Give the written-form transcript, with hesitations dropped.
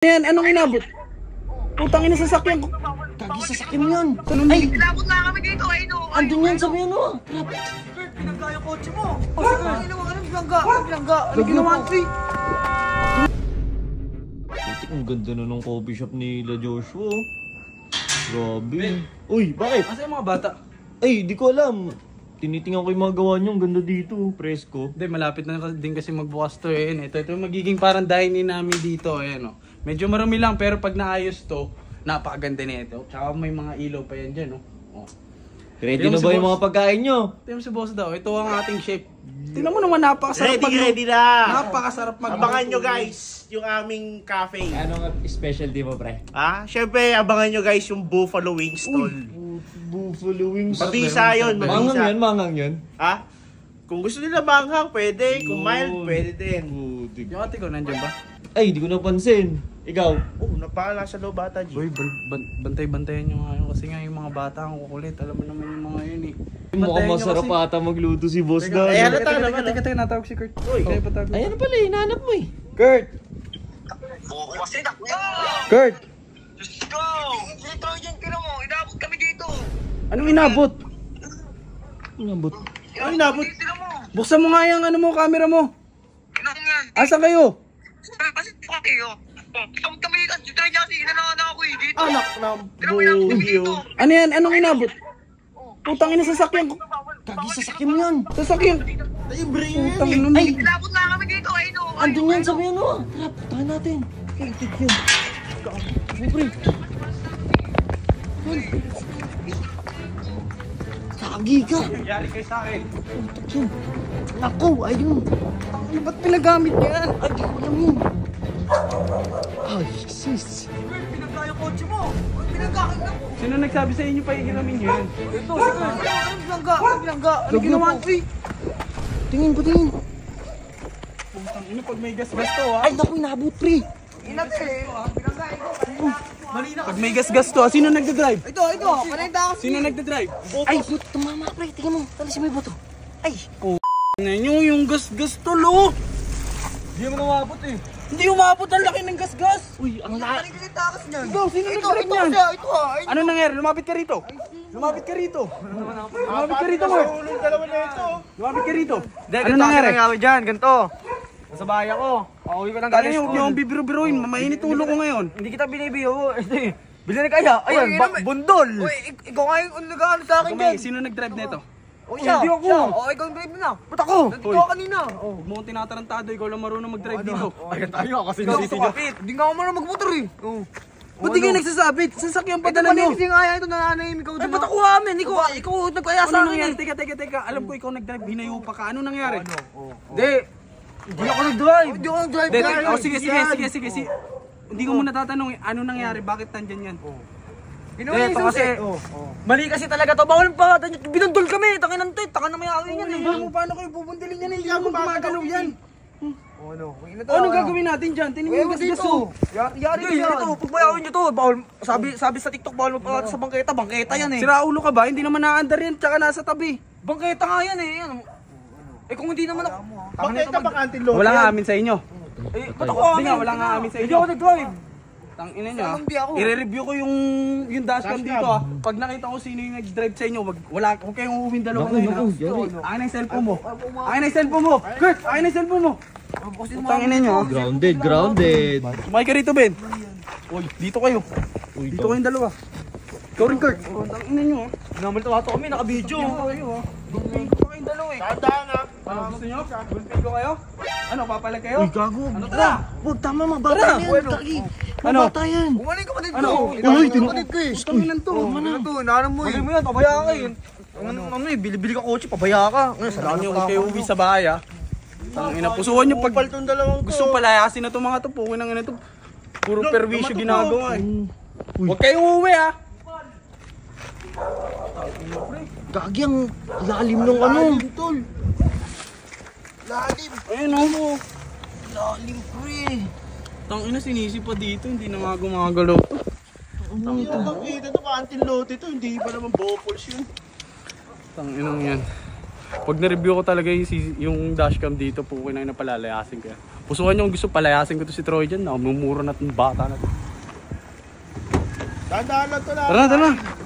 Yan, anong inabot? Putang ina sasakyan ko. Kagi sasakyan mo yan. Ay, inabot na kami dito, ay no. andun yan, sabi ano. Kurt, pinangga yung kotse mo. Anong pinangga? Anong ginawa mo? Ang ganda na ng coffee shop nila Joshua. Grabe. Uy, bakit? Asa yung mga bata? Ay, di ko alam. Tinitingnan ko yung mga gawa nyo. Ang ganda dito. Presko. Hindi, malapit na din kasi magbukas to eh. Ito yung magiging parang dine-in namin dito. Ayan o. Medyo marami lang pero pag naayos to, napakaganda nito. Tsaka may mga ilaw pa yan dyan, no? Oh. Ready na ba yung mga pagkain nyo? Tingnan mo si boss daw. Ito ang ating chef. Tingnan mo naman, napakasarap Ready na! Napakasarap magluto. Abangan nyo guys, yung aming cafe. Anong specialty mo, pre? Siyempre, abangan nyo guys yung Buffalo Wings stall. Buffalo wings. Mabisa yun, Mangang mabisa. yan, mangang yan. Kung gusto nila manghang, pwede. Kung mild, pwede din. Yung ate ko, nandiyan ba? Ay, di ko napansin. Ikaw? Napala sa loob bata, G. Uy, bantay-bantayan nyo nga yun. Kasi nga yung mga bata ang kukulit. Alam mo naman yung mga yun eh. Mukhang masarap ata magluto si boss na. Ay, halata naman. Teka, natawag si Kurt. Uy. Kaya patawag. Ayan pala, hinahanap mo eh. Kurt! Kasi Kurt! Diyos ko! Dito yan, tira mo. Inabot kami dito. Anong inabot? Inabot. Ano inabot? Tira mo. Buksan mo nga yung ano mo, camera mo. Inang yan. Asan kayo? Kasi kayo. Kami dito. Dito niya kasi inanawan ako eh. Dito. Anak ng Tira mo, inabot kami dito. Ano yan? Anong inabot? Putang ina sasakyan ko. Kagi sasakyan mo yan. Sasakyan. Ay, brain Putang ina mo. Ay, Inabot na kami dito, ay no. andun yan, sabi ano. Tara, puntahan natin. Kaitik yun. Siyempre. Kagi ka. Yari kayo sa akin. Putak yun. Naku, ayun. Ano ba't pinagamit yan? Ay, di ko alam yun. Ay, sis. Pinangga yung kotse mo. Sino nagsabi sa inyo pa iginamin nyo yan? Ito, si Kurt. Anong pinangga? Ano ginawa ko eh? Tingin ko, tingin. Putang ina pag may gas-gas to ha? Ay, naku, inabot, pre. Pag may gas-gas to ha? Sino nagdadrive? Ito. Panenda ako. Sino nagdadrive? Ay, but, tumama, pre. Tingin mo. Talisin mo yung boto. Ay. Tingnan nyo yung gas-gas to lo. Hindi mo namabot eh. Hindi umabot ang laki ng gas-gas. Uy, ang lahat. Ano yung takas niyan? Ikaw, sino nagdadrive niyan? Ito Ano nangyari? Lumapit ka rito. Lumapit ka rito. Lumapit ka rito, Mark. Ulong dalawa na ito. Lumapit ka rito. Ano nangyari? dyan, ganito. Nasa bahay ako. Pauwi ko lang Kaya huwag niyo akong bibiru-biruin. Mainit ulo ko ngayon. Hindi kita binibiyo. Bilhin na kaya. Ayan, bundol. Uy, ikaw nga yung nag-ano sa akin dyan. Sino nag-drive nito? O siya. Hindi ako. Siya. O, ikaw yung drive na. Ba't ako? Nandito ako kanina. Huwag mo akong tinatarantado. Ikaw lang marunong mag-drive dito. Ayan tayo kasi Ikaw gusto kapit. Hindi nga ako marunong mag-motor eh. Ba't di kayo nagsasabit? Sasakyan pa dala nyo. Kasi nga yan, ito nananahimik ako Ay, dyan. ba't ako amin? Ikaw nagkaya sa akin eh. Teka. Alam ko ikaw nag-drive. Hinayo pa ka. Ano nangyari? Hindi ako nag-drive. Hindi ako nag-drive. Sige. Hindi ko muna tatanungin. Ano nangyari? Bakit nandyan yan? Ginawa niya yung susi. Mali kasi talaga to. Bawal pa. Binundol kami. Takinan to. Takan na may awin yan eh. Paano kayo bubundilin yan? Hindi mo gumagalaw yan. Ano Anong gagawin natin dyan? Tingnan mo yung gas-gas oh. Yari Ito, pagbayawin nyo to. Bawal. Sabi sa TikTok, bawal magpapalata sa bangketa. Bangketa yan eh. Sira ulo ka ba? Hindi naman naandar yan. Tsaka nasa tabi. Bangketa nga yan eh. Kung hindi naman ako. Bakit ka bang anti-load? Wala nga amin sa inyo. Ba't ako Hindi nga, wala nga amin sa Hindi inyo. ako nag-drive. Tangina nyo i-review ko yung dashcam dito ha. Pag nakita ko sino yung nag-drive sa inyo, huwag kayong uuwing dalawa ngayon ha. Akin na yung cellphone mo. Kurt, akin na yung cellphone mo. Tangina nyo ha. Grounded. Sumakay ka rito, Ben. Uy, dito kayo. Dito kayong dalawa. Ikaw rin, Kurt. Tangina nyo ha. Namalito kami, naka-video. Dito kayong dalawa eh. Tandaan na. Gusto nyo? Gulpin ko kayo? Ano, papalag kayo? Gago. Ano, tara! Huwag tama, mabata yan. Kagi. Ano? Mabata yan. Kumanin ka kapatid Ano? ko. Uy, Kapatid ko eh. Tanginan to. Ano to? Inaanam mo eh. Bili mo yan, pabaya ka eh. Ano eh, bili ka kotse, pabaya ka. Ngayon, Alam nyo, huwag kayo uwi sa bahay ha. Tangina, pusuhan nyo pag Tong dalawang gusto palayasin na itong mga to. Pukin ng ina to. Puro perwisyo ginagawa eh. Huwag kayong uuwi ha. Gagi ang lalim ng ano. lalim. Ayun o. Lalim, pre. Tangina, sinisi pa dito. Hindi na nga gumagalaw. Ang kita to pa anti-load ito. Hindi pa naman bopols yun. Tanginang yan. Pag na-review ko talaga yung dashcam dito, pukin na palalayasin ko yan. Pusuhan nyo kung gusto, palayasin ko to si Troy dyan. Namumuro na itong bata na to. Dahan-dahan lang to na. Tara na, tara na.